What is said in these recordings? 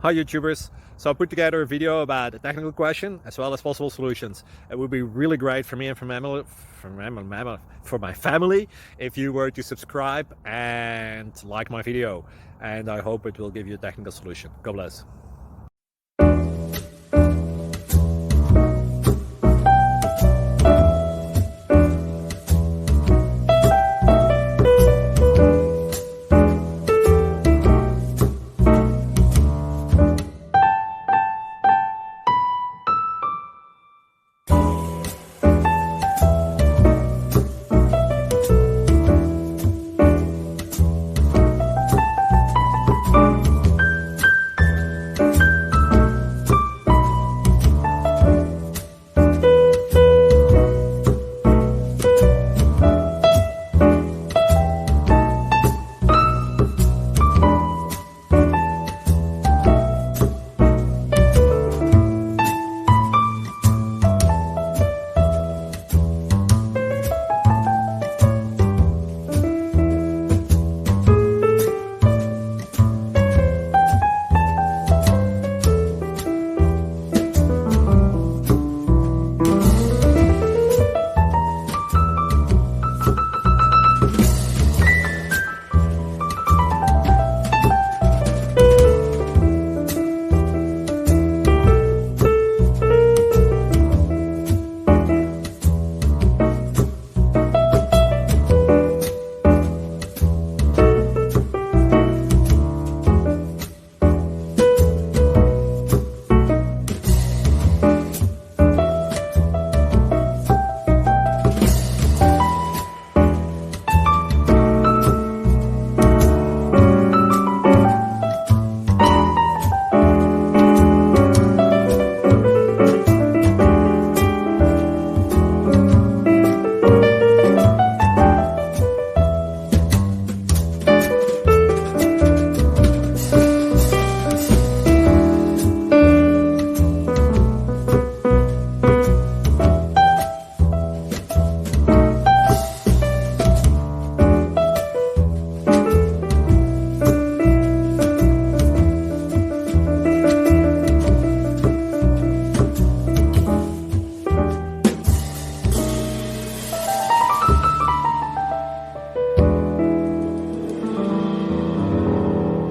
Hi YouTubers! So I put together a video about a technical question as well as possible solutions. It would be really great for me and for my family if you were to subscribe and like my video, and I hope it will give you a technical solution. God bless.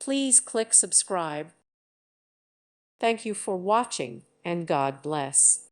Please click subscribe. Thank you for watching, and God bless.